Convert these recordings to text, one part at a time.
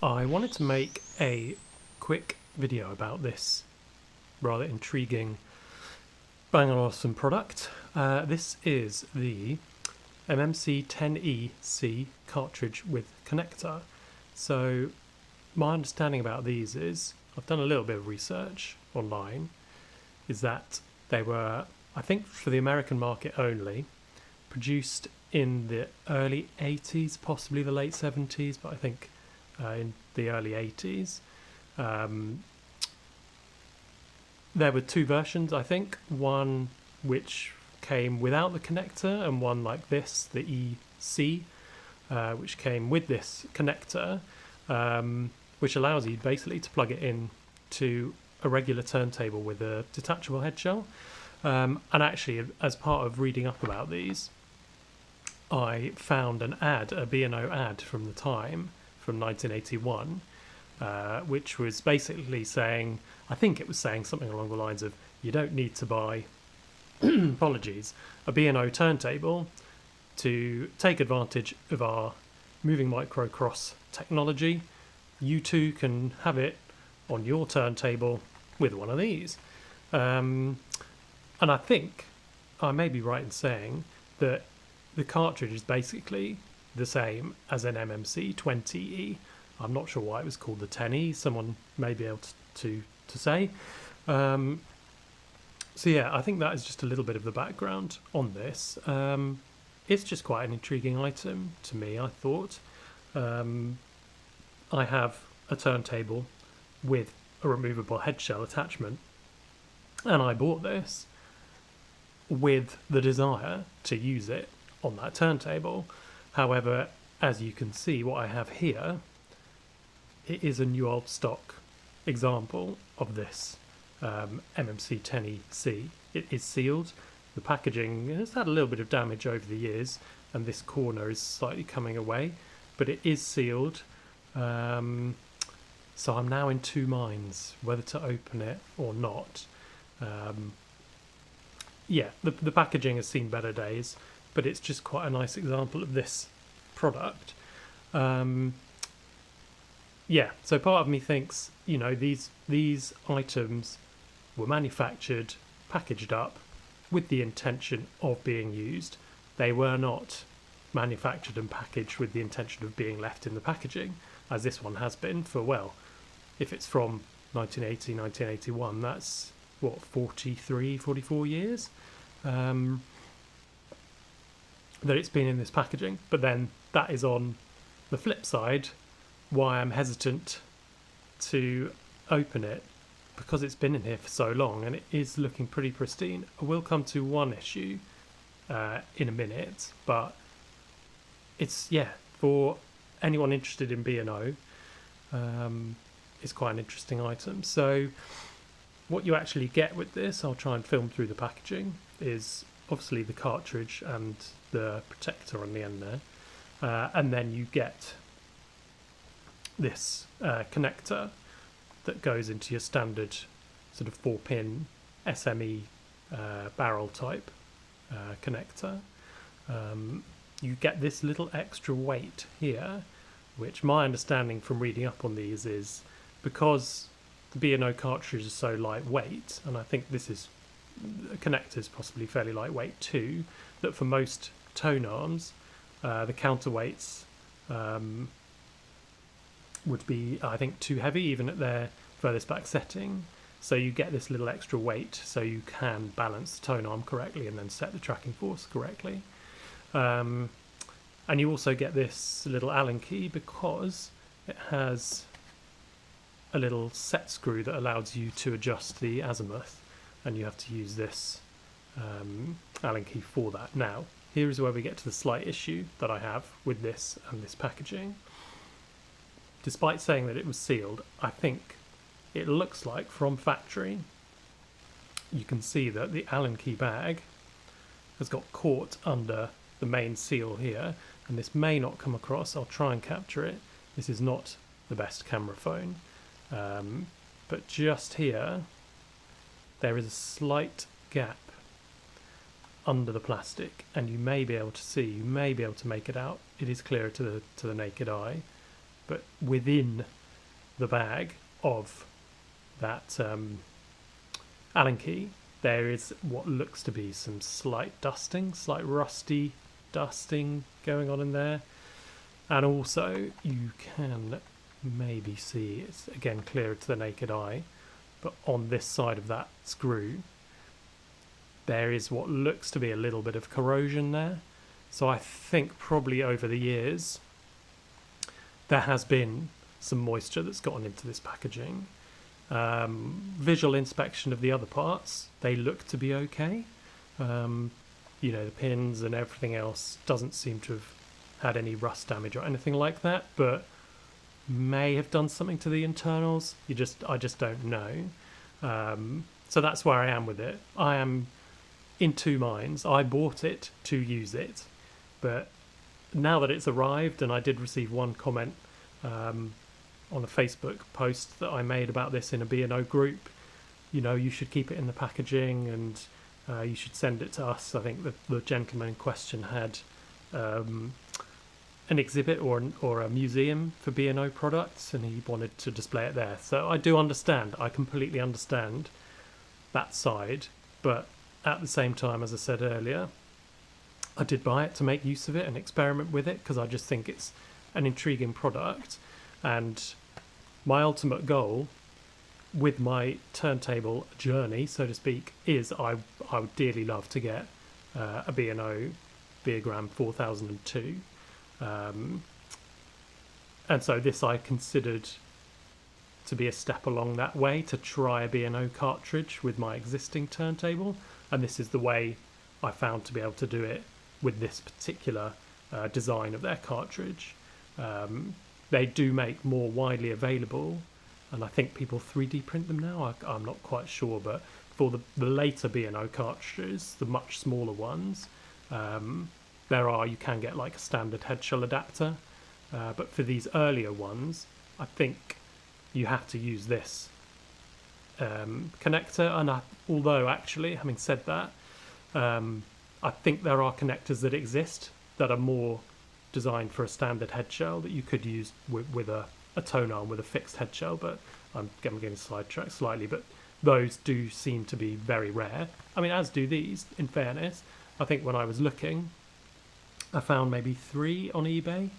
I wanted to make a quick video about this rather intriguing Bang & Olufsen product. This is the MMC 10EC cartridge with connector. So my understanding about these is, I've done a little bit of research online, is that they were, I think for the American market only, produced in the early 80s, possibly the late 70s, but I think in the early 80s. There were two versions, I think. One which came without the connector, and one like this, the EC, which came with this connector, which allows you basically to plug it in to a regular turntable with a detachable head shell. And actually, as part of reading up about these, I found an ad, a B&O ad from the time, from 1981, which was basically saying, I think it was saying something along the lines of, you don't need to buy, apologies, a B&O turntable to take advantage of our moving microcross technology. You too can have it on your turntable with one of these. And I think I may be right in saying that the cartridge is basically the same as an MMC 20E. I'm not sure why it was called the 10E. Someone may be able to say. So yeah, I think that is just a little bit of the background on this. It's just quite an intriguing item to me, I thought. I have a turntable with a removable head shell attachment, and I bought this with the desire to use it on that turntable. However, as you can see, what I have here, it is a new old stock example of this MMC 10EC. It is sealed. The packaging has had a little bit of damage over the years, and this corner is slightly coming away, but it is sealed. So I'm now in two minds whether to open it or not. Yeah, the packaging has seen better days, but it's just quite a nice example of this product. Yeah, so part of me thinks, you know, these items were manufactured, packaged up with the intention of being used. They were not manufactured and packaged with the intention of being left in the packaging, as this one has been for, well, if it's from 1980, 1981, that's what, 43, 44 years that it's been in this packaging. But then that is on the flip side why I'm hesitant to open it, because it's been in here for so long and it is looking pretty pristine. I will come to one issue in a minute, but it's, yeah, for anyone interested in B&O, it's quite an interesting item. So what you actually get with this, I'll try and film through the packaging, is obviously the cartridge and the protector on the end there, and then you get this connector that goes into your standard sort of 4-pin SME barrel type connector. You get this little extra weight here, which my understanding from reading up on these is because the B&O cartridge is so lightweight, and I think this is, the connector is possibly fairly lightweight too, that for most tone arms, the counterweights would be, I think, too heavy even at their furthest back setting. So you get this little extra weight so you can balance the tone arm correctly and then set the tracking force correctly. And you also get this little Allen key because it has a little set screw that allows you to adjust the azimuth, and you have to use this Allen key for that. Now, here is where we get to the slight issue that I have with this and this packaging. Despite saying that it was sealed, I think it looks like from factory you can see that the Allen key bag has got caught under the main seal here, and this may not come across. I'll try and capture it. This is not the best camera phone, but just here there is a slight gap under the plastic, and you may be able to see, you may be able to make it out. It is clearer to the naked eye, but within the bag of that Allen key, there is what looks to be some slight rusty dusting going on in there. And also you can maybe see, it's again clearer to the naked eye, but on this side of that screw there is what looks to be a little bit of corrosion there. So I think probably over the years there has been some moisture that's gotten into this packaging. Visual inspection of the other parts, they look to be okay. You know, the pins and everything else doesn't seem to have had any rust damage or anything like that, but may have done something to the internals. I just don't know. So that's where I am with it. I am in two minds. I bought it to use it, but now that it's arrived, and I did receive one comment on a Facebook post that I made about this in a B&O group, you know, you should keep it in the packaging and you should send it to us. I think the gentleman in question had an exhibit or a museum for B&O products, and he wanted to display it there. So I do understand. I completely understand that side, but at the same time, as I said earlier, I did buy it to make use of it and experiment with it because I just think it's an intriguing product. And my ultimate goal with my turntable journey, so to speak, is I would dearly love to get a B&O Beogram 4002. And so this I considered to be a step along that way, to try a B&O cartridge with my existing turntable, and this is the way I found to be able to do it with this particular design of their cartridge. They do make more widely available, and I think people 3D print them now. I'm not quite sure, but for the later B&O cartridges, the much smaller ones, you can get like a standard head shell adapter, but for these earlier ones, I think you have to use this connector. And although actually, having said that, I think there are connectors that exist that are more designed for a standard head shell that you could use with a tonearm with a fixed head shell, but I'm getting sidetracked slightly, but those do seem to be very rare. I mean, as do these, in fairness. I think when I was looking, I found maybe 3 on eBay.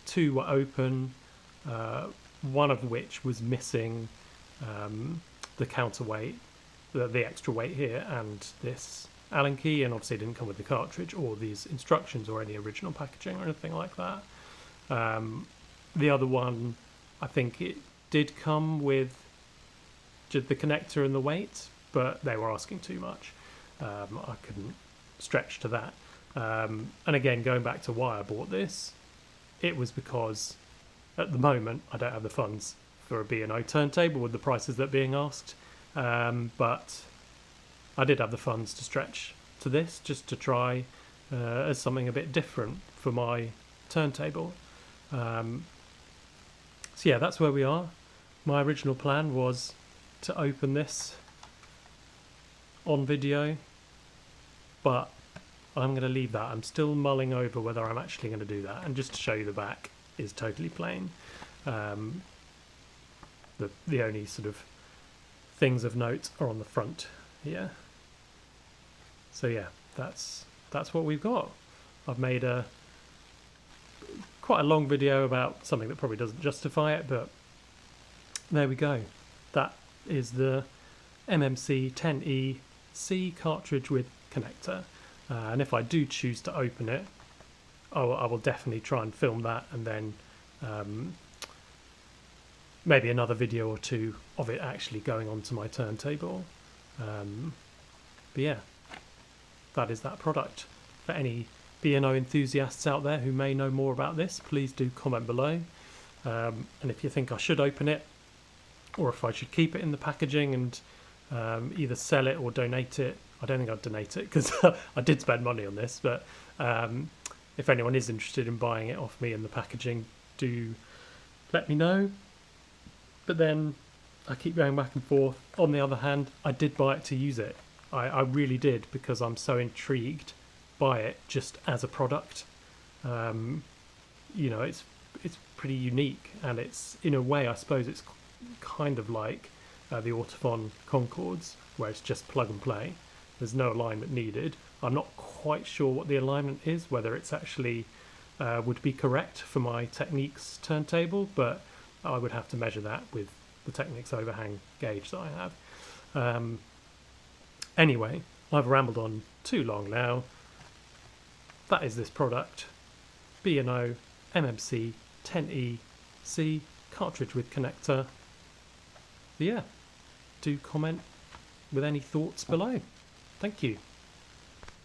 2 were open, one of which was missing the counterweight, the extra weight here, and this Allen key, and obviously it didn't come with the cartridge or these instructions or any original packaging or anything like that. The other one, I think it did come with the connector and the weight, but they were asking too much. I couldn't stretch to that. And again, going back to why I bought this, it was because at the moment I don't have the funds for a B&O turntable with the prices that are being asked, but I did have the funds to stretch to this just to try as something a bit different for my turntable. So yeah, that's where we are. My original plan was to open this on video, but I'm going to leave that. I'm still mulling over whether I'm actually going to do that, and just to show you the back is totally plain. The only sort of things of note are on the front here. So yeah, that's what we've got. I've made quite a long video about something that probably doesn't justify it, but there we go. That is the MMC 10E C cartridge with connector. And if I do choose to open it, I will definitely try and film that, and then maybe another video or 2 of it actually going onto my turntable. But yeah, that is that product. For any B&O enthusiasts out there who may know more about this, please do comment below. And if you think I should open it, or if I should keep it in the packaging and either sell it or donate it. I don't think I'd donate it because I did spend money on this, but if anyone is interested in buying it off me in the packaging, do let me know. But then I keep going back and forth. On the other hand, I did buy it to use it. I really did, because I'm so intrigued by it just as a product. You know, it's pretty unique, and it's, in a way, I suppose it's kind of like the Autophon Concords, where it's just plug and play. There's no alignment needed. I'm not quite sure what the alignment is, whether it's actually would be correct for my Technics turntable, but I would have to measure that with the Technics overhang gauge that I have. Anyway, I've rambled on too long now. That is this product. B&O MMC 10EC cartridge with connector. But yeah, do comment with any thoughts below. Thank you.